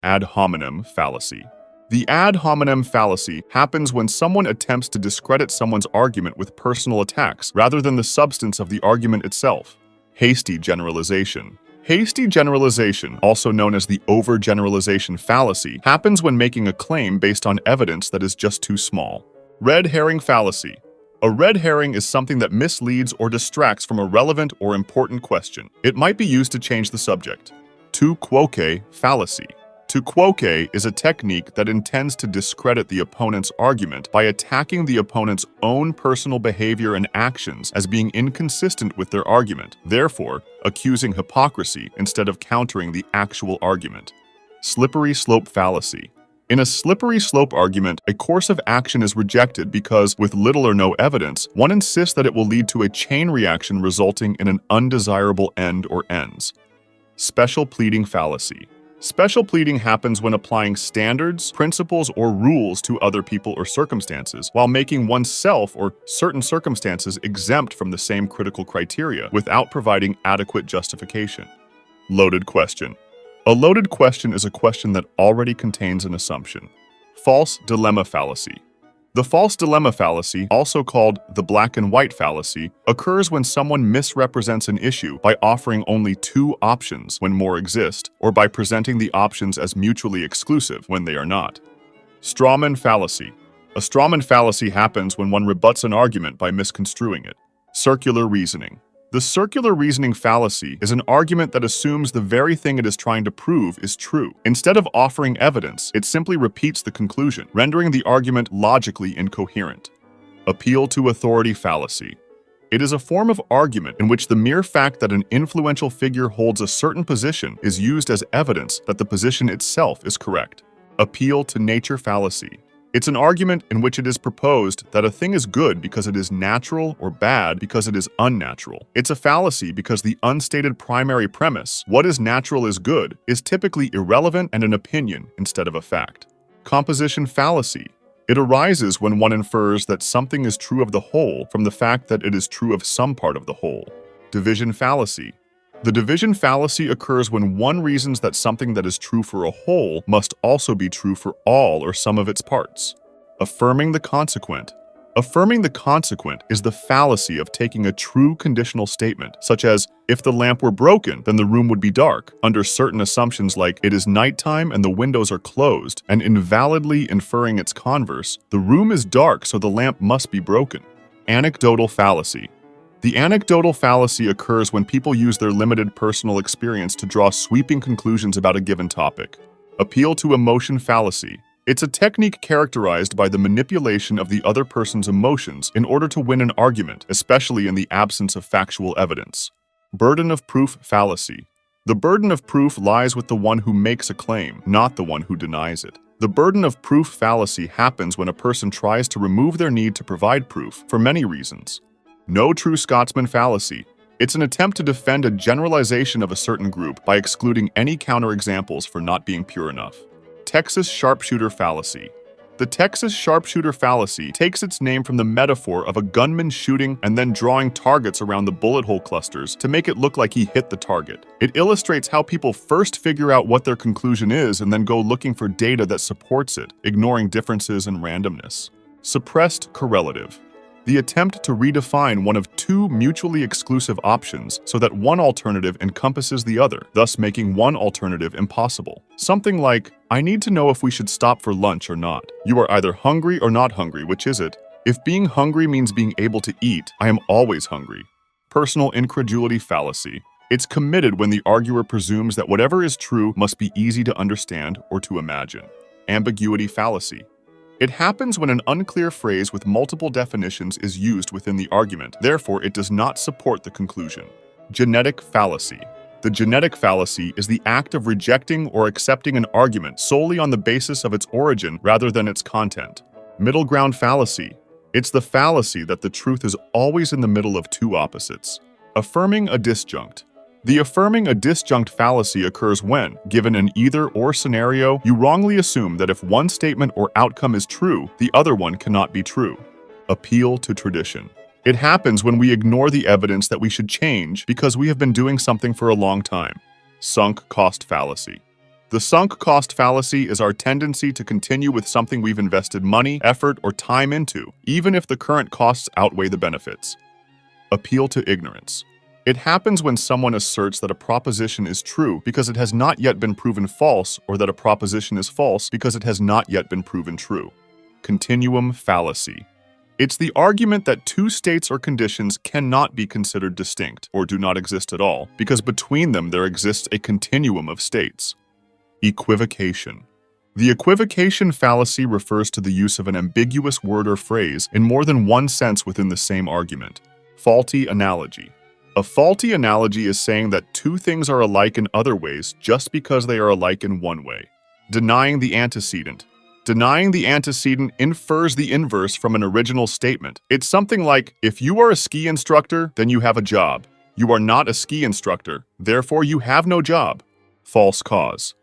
Ad hominem fallacy. The ad hominem fallacy happens when someone attempts to discredit someone's argument with personal attacks rather than the substance of the argument itself. Hasty generalization. Hasty generalization, also known as the overgeneralization fallacy, happens when making a claim based on evidence that is just too small. Red herring fallacy. A red herring is something that misleads or distracts from a relevant or important question. It might be used to change the subject. Tu quoque fallacy. Tu quoque is a technique that intends to discredit the opponent's argument by attacking the opponent's own personal behavior and actions as being inconsistent with their argument, therefore accusing hypocrisy instead of countering the actual argument. Slippery slope fallacy. In a slippery slope argument, a course of action is rejected because, with little or no evidence, one insists that it will lead to a chain reaction resulting in an undesirable end or ends. Special pleading fallacy. Special pleading happens when applying standards, principles, or rules to other people or circumstances, while making oneself or certain circumstances exempt from the same critical criteria without providing adequate justification. Loaded question. A loaded question is a question that already contains an assumption. False dilemma fallacy. The false dilemma fallacy, also called the black and white fallacy, occurs when someone misrepresents an issue by offering only two options when more exist, or by presenting the options as mutually exclusive when they are not. Strawman fallacy. A strawman fallacy happens when one rebuts an argument by misconstruing it. Circular reasoning. The circular reasoning fallacy is an argument that assumes the very thing it is trying to prove is true. Instead of offering evidence, it simply repeats the conclusion, rendering the argument logically incoherent. Appeal to authority fallacy. It is a form of argument in which the mere fact that an influential figure holds a certain position is used as evidence that the position itself is correct. Appeal to nature fallacy. It's an argument in which it is proposed that a thing is good because it is natural or bad because it is unnatural. It's a fallacy because the unstated primary premise, what is natural is good, is typically irrelevant and an opinion instead of a fact. Composition fallacy. It arises when one infers that something is true of the whole from the fact that it is true of some part of the whole. Division fallacy. The division fallacy occurs when one reasons that something that is true for a whole must also be true for all or some of its parts. Affirming the consequent. Affirming the consequent is the fallacy of taking a true conditional statement, such as, if the lamp were broken, then the room would be dark, under certain assumptions like it is nighttime and the windows are closed, and invalidly inferring its converse, the room is dark so the lamp must be broken. Anecdotal fallacy. The anecdotal fallacy occurs when people use their limited personal experience to draw sweeping conclusions about a given topic. Appeal to emotion fallacy. It's a technique characterized by the manipulation of the other person's emotions in order to win an argument, especially in the absence of factual evidence. Burden of proof fallacy. The burden of proof lies with the one who makes a claim, not the one who denies it. The burden of proof fallacy happens when a person tries to remove their need to provide proof for many reasons. No true Scotsman fallacy. It's an attempt to defend a generalization of a certain group by excluding any counterexamples for not being pure enough. Texas sharpshooter fallacy. The Texas sharpshooter fallacy takes its name from the metaphor of a gunman shooting and then drawing targets around the bullet hole clusters to make it look like he hit the target. It illustrates how people first figure out what their conclusion is and then go looking for data that supports it, ignoring differences and randomness. Suppressed correlative. The attempt to redefine one of two mutually exclusive options so that one alternative encompasses the other, thus making one alternative impossible. Something like, I need to know if we should stop for lunch or not. You are either hungry or not hungry, which is it? If being hungry means being able to eat, I am always hungry. Personal incredulity fallacy. It's committed when the arguer presumes that whatever is true must be easy to understand or to imagine. Ambiguity fallacy. It happens when an unclear phrase with multiple definitions is used within the argument, therefore it does not support the conclusion. Genetic fallacy. The genetic fallacy is the act of rejecting or accepting an argument solely on the basis of its origin rather than its content. Middle ground fallacy. It's the fallacy that the truth is always in the middle of two opposites. Affirming a disjunct. The affirming a disjunct fallacy occurs when, given an either-or scenario, you wrongly assume that if one statement or outcome is true, the other one cannot be true. Appeal to tradition. It happens when we ignore the evidence that we should change because we have been doing something for a long time. Sunk cost fallacy. The sunk cost fallacy is our tendency to continue with something we've invested money, effort, or time into, even if the current costs outweigh the benefits. Appeal to ignorance. It happens when someone asserts that a proposition is true because it has not yet been proven false, or that a proposition is false because it has not yet been proven true. Continuum fallacy. It's the argument that two states or conditions cannot be considered distinct, or do not exist at all, because between them there exists a continuum of states. Equivocation. The equivocation fallacy refers to the use of an ambiguous word or phrase in more than one sense within the same argument. Faulty analogy. A faulty analogy is saying that two things are alike in other ways just because they are alike in one way. Denying the antecedent. Denying the antecedent infers the inverse from an original statement. It's something like, if you are a ski instructor, then you have a job. You are not a ski instructor, therefore you have no job. False cause.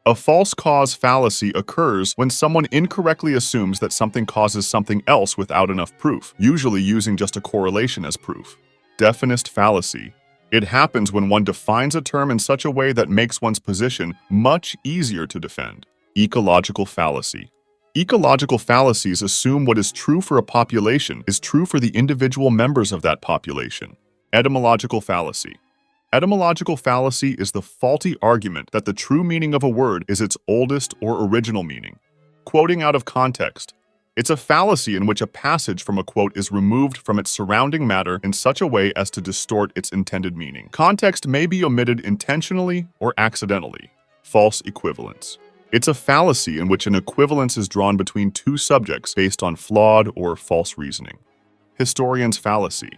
A false cause fallacy occurs when someone incorrectly assumes that something causes something else without enough proof, usually using just a correlation as proof. Definist fallacy. It happens when one defines a term in such a way that makes one's position much easier to defend. Ecological fallacy. Ecological fallacies assume what is true for a population is true for the individual members of that population. Etymological fallacy. Etymological fallacy is the faulty argument that the true meaning of a word is its oldest or original meaning. Quoting out of context. It's a fallacy in which a passage from a quote is removed from its surrounding matter in such a way as to distort its intended meaning. Context may be omitted intentionally or accidentally. False equivalence. It's a fallacy in which an equivalence is drawn between two subjects based on flawed or false reasoning. Historian's fallacy.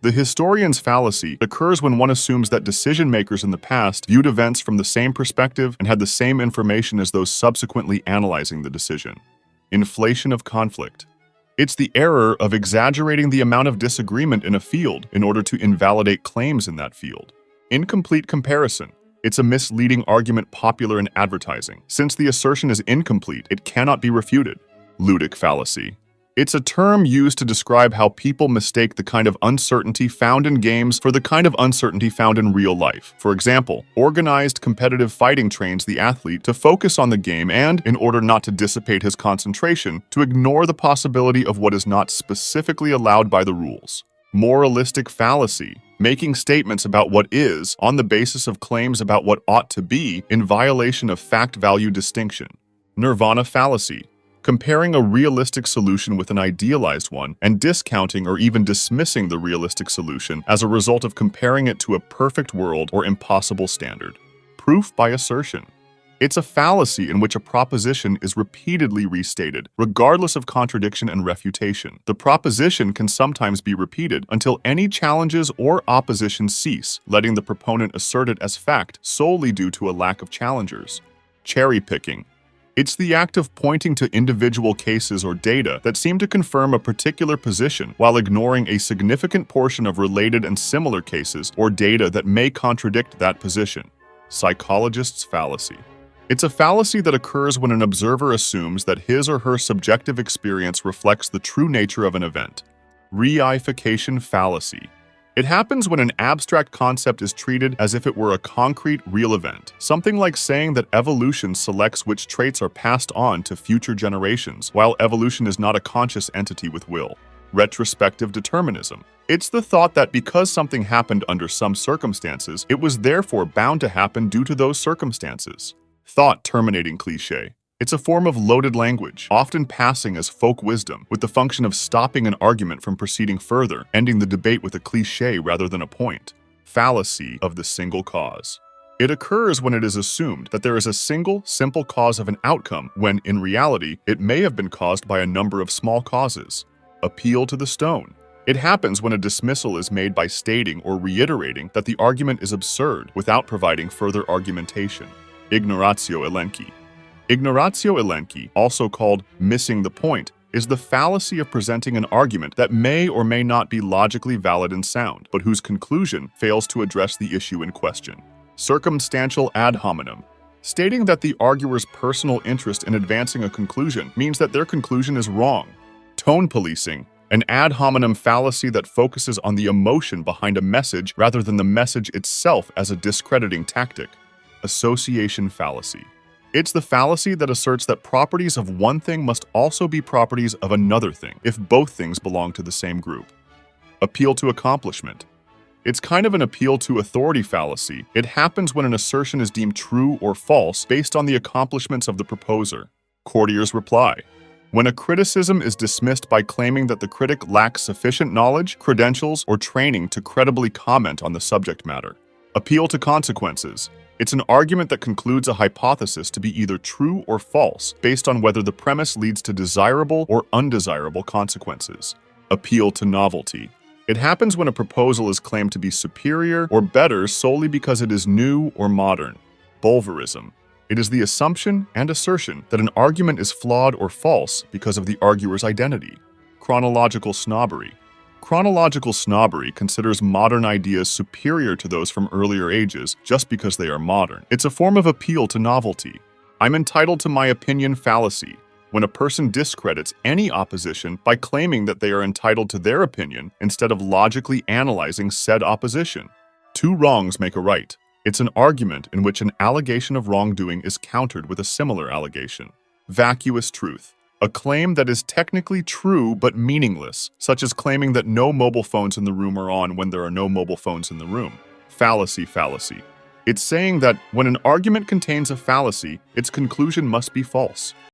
The historian's fallacy occurs when one assumes that decision-makers in the past viewed events from the same perspective and had the same information as those subsequently analyzing the decision. Inflation of conflict. It's the error of exaggerating the amount of disagreement in a field in order to invalidate claims in that field. Incomplete comparison. It's a misleading argument popular in advertising. Since the assertion is incomplete, it cannot be refuted. Ludic fallacy. It's a term used to describe how people mistake the kind of uncertainty found in games for the kind of uncertainty found in real life. For example, organized competitive fighting trains the athlete to focus on the game and, in order not to dissipate his concentration, to ignore the possibility of what is not specifically allowed by the rules. Moralistic fallacy. Making statements about what is on the basis of claims about what ought to be in violation of fact-value distinction. Nirvana fallacy. Comparing a realistic solution with an idealized one and discounting or even dismissing the realistic solution as a result of comparing it to a perfect world or impossible standard. Proof by assertion. It's a fallacy in which a proposition is repeatedly restated, regardless of contradiction and refutation. The proposition can sometimes be repeated until any challenges or opposition cease, letting the proponent assert it as fact solely due to a lack of challengers. Cherry picking. It's the act of pointing to individual cases or data that seem to confirm a particular position while ignoring a significant portion of related and similar cases or data that may contradict that position. Psychologist's fallacy. It's a fallacy that occurs when an observer assumes that his or her subjective experience reflects the true nature of an event. Reification fallacy. It happens when an abstract concept is treated as if it were a concrete, real event. Something like saying that evolution selects which traits are passed on to future generations, while evolution is not a conscious entity with will. Retrospective determinism. It's the thought that because something happened under some circumstances, it was therefore bound to happen due to those circumstances. Thought-terminating cliché. It's a form of loaded language, often passing as folk wisdom, with the function of stopping an argument from proceeding further, ending the debate with a cliché rather than a point. Fallacy of the single cause. It occurs when it is assumed that there is a single, simple cause of an outcome, when, in reality, it may have been caused by a number of small causes. Appeal to the stone. It happens when a dismissal is made by stating or reiterating that the argument is absurd without providing further argumentation. Ignoratio elenchi. Ignoratio elenchi, also called missing the point, is the fallacy of presenting an argument that may or may not be logically valid and sound, but whose conclusion fails to address the issue in question. Circumstantial ad hominem. Stating that the arguer's personal interest in advancing a conclusion means that their conclusion is wrong. Tone policing. An ad hominem fallacy that focuses on the emotion behind a message rather than the message itself as a discrediting tactic. Association fallacy. It's the fallacy that asserts that properties of one thing must also be properties of another thing if both things belong to the same group. Appeal to accomplishment. It's kind of an appeal to authority fallacy. It happens when an assertion is deemed true or false based on the accomplishments of the proposer. Courtier's reply. When a criticism is dismissed by claiming that the critic lacks sufficient knowledge, credentials, or training to credibly comment on the subject matter. Appeal to consequences. It's an argument that concludes a hypothesis to be either true or false based on whether the premise leads to desirable or undesirable consequences. Appeal to novelty. It happens when a proposal is claimed to be superior or better solely because it is new or modern. Bulverism. It is the assumption and assertion that an argument is flawed or false because of the arguer's identity. Chronological snobbery. Chronological snobbery considers modern ideas superior to those from earlier ages just because they are modern. It's a form of appeal to novelty. I'm entitled to my opinion fallacy. When a person discredits any opposition by claiming that they are entitled to their opinion instead of logically analyzing said opposition. Two wrongs make a right. It's an argument in which an allegation of wrongdoing is countered with a similar allegation. Vacuous truth. A claim that is technically true but meaningless, such as claiming that no mobile phones in the room are on when there are no mobile phones in the room. Fallacy fallacy. It's saying that when an argument contains a fallacy, its conclusion must be false.